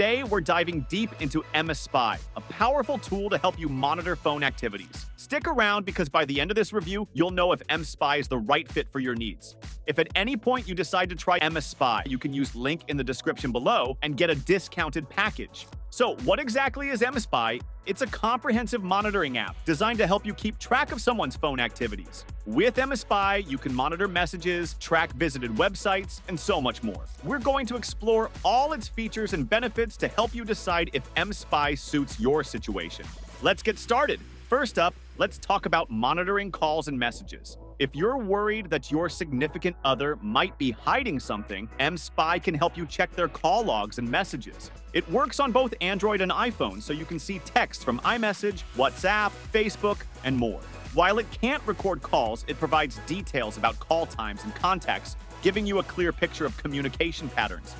Today, we're diving deep into mSpy, a powerful tool to help you monitor phone activities. Stick around because by the end of this review, you'll know if mSpy is the right fit for your needs. If at any point you decide to try mSpy, you can use link in the description below and get a discounted package. So what exactly is mSpy? It's a comprehensive monitoring app designed to help you keep track of someone's phone activities. With mSpy, you can monitor messages, track visited websites, and so much more. We're going to explore all its features and benefits to help you decide if mSpy suits your situation. Let's get started. First up, let's talk about monitoring calls and messages. If you're worried that your significant other might be hiding something, mSpy can help you check their call logs and messages. It works on both Android and iPhone, so you can see text from iMessage, WhatsApp, Facebook, and more. While it can't record calls, it provides details about call times and contacts, giving you a clear picture of communication patterns.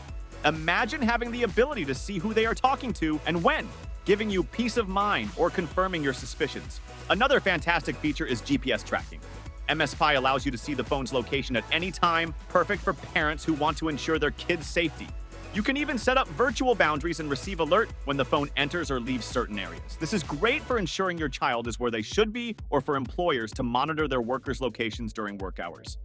Imagine having the ability to see who they are talking to and when, giving you peace of mind or confirming your suspicions. Another fantastic feature is GPS tracking. mSpy allows you to see the phone's location at any time, perfect for parents who want to ensure their kids' safety. You can even set up virtual boundaries and receive alert when the phone enters or leaves certain areas. This is great for ensuring your child is where they should be or for employers to monitor their workers' locations during work hours.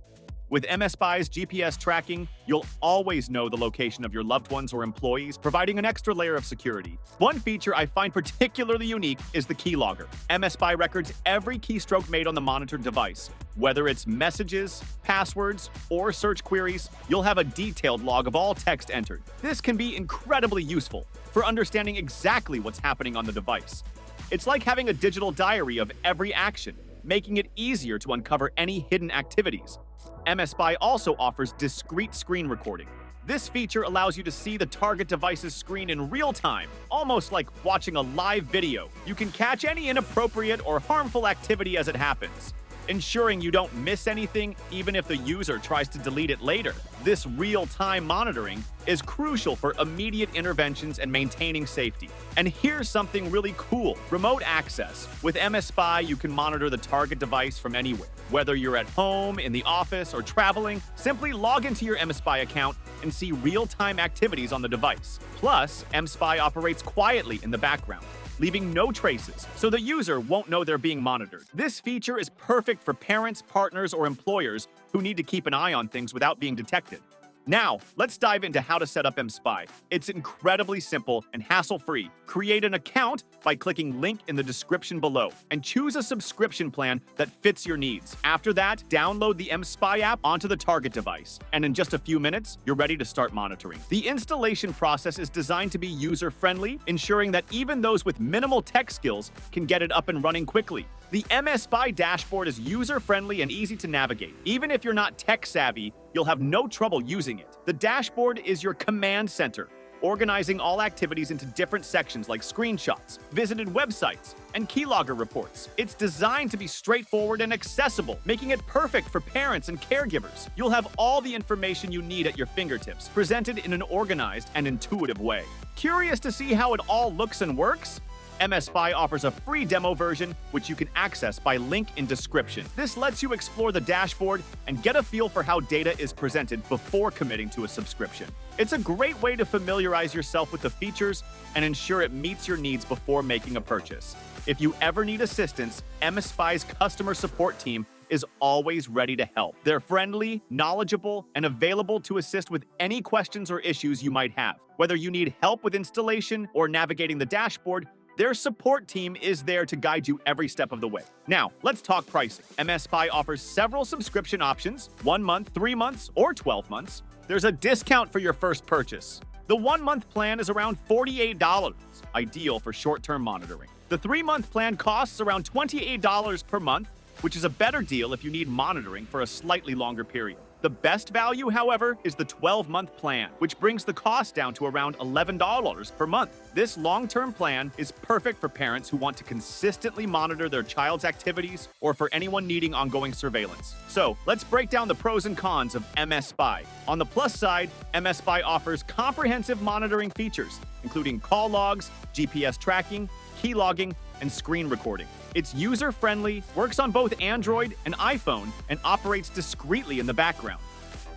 With mSpy's GPS tracking, you'll always know the location of your loved ones or employees, providing an extra layer of security. One feature I find particularly unique is the keylogger. mSpy records every keystroke made on the monitored device. Whether it's messages, passwords, or search queries, you'll have a detailed log of all text entered. This can be incredibly useful for understanding exactly what's happening on the device. It's like having a digital diary of every action, making it easier to uncover any hidden activities. mSpy also offers discrete screen recording. This feature allows you to see the target device's screen in real time, almost like watching a live video. You can catch any inappropriate or harmful activity as it happens, ensuring you don't miss anything even if the user tries to delete it later. This real-time monitoring is crucial for immediate interventions and maintaining safety. And here's something really cool: remote access. With mSpy, you can monitor the target device from anywhere. Whether you're at home, in the office, or traveling, simply log into your mSpy account and see real-time activities on the device. Plus, mSpy operates quietly in the background, leaving no traces, so the user won't know they're being monitored. This feature is perfect for parents, partners, or employers who need to keep an eye on things without being detected. Now, let's dive into how to set up mSpy. It's incredibly simple and hassle-free. Create an account by clicking link in the description below and choose a subscription plan that fits your needs. After that, download the mSpy app onto the target device, and in just a few minutes, you're ready to start monitoring. The installation process is designed to be user-friendly, ensuring that even those with minimal tech skills can get it up and running quickly. The mSpy dashboard is user-friendly and easy to navigate. Even if you're not tech-savvy, you'll have no trouble using it. The dashboard is your command center, organizing all activities into different sections like screenshots, visited websites, and keylogger reports. It's designed to be straightforward and accessible, making it perfect for parents and caregivers. You'll have all the information you need at your fingertips, presented in an organized and intuitive way. Curious to see how it all looks and works? mSpy offers a free demo version, which you can access by link in description. This lets you explore the dashboard and get a feel for how data is presented before committing to a subscription. It's a great way to familiarize yourself with the features and ensure it meets your needs before making a purchase. If you ever need assistance, mSpy's customer support team is always ready to help. They're friendly, knowledgeable, and available to assist with any questions or issues you might have. Whether you need help with installation or navigating the dashboard, their support team is there to guide you every step of the way. Now, let's talk pricing. mSpy offers several subscription options: 1 month, 3 months, or 12 months. There's a discount for your first purchase. The 1-month plan is around $48, ideal for short-term monitoring. The 3-month plan costs around $28 per month, which is a better deal if you need monitoring for a slightly longer period. The best value, however, is the 12-month plan, which brings the cost down to around $11 per month. This long-term plan is perfect for parents who want to consistently monitor their child's activities or for anyone needing ongoing surveillance. So, let's break down the pros and cons of mSpy. On the plus side, mSpy offers comprehensive monitoring features, including call logs, GPS tracking, key logging, and screen recording. It's user-friendly, works on both Android and iPhone, and operates discreetly in the background.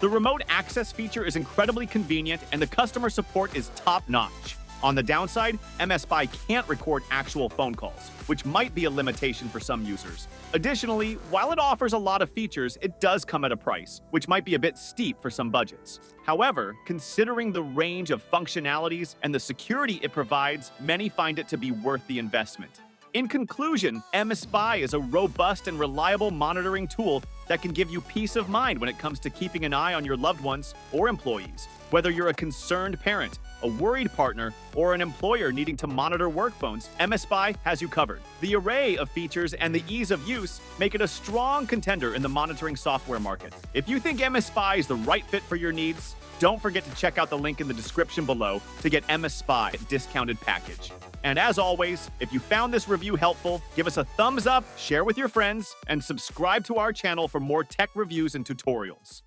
The remote access feature is incredibly convenient, and the customer support is top-notch. On the downside, mSpy can't record actual phone calls, which might be a limitation for some users. Additionally, while it offers a lot of features, it does come at a price, which might be a bit steep for some budgets. However, considering the range of functionalities and the security it provides, many find it to be worth the investment. In conclusion, mSpy is a robust and reliable monitoring tool that can give you peace of mind when it comes to keeping an eye on your loved ones or employees. Whether you're a concerned parent, a worried partner, or an employer needing to monitor work phones, mSpy has you covered. The array of features and the ease of use make it a strong contender in the monitoring software market. If you think mSpy is the right fit for your needs, don't forget to check out the link in the description below to get mSpy discounted package. And as always, if you found this review helpful, give us a thumbs up, share with your friends, and subscribe to our channel for more tech reviews and tutorials.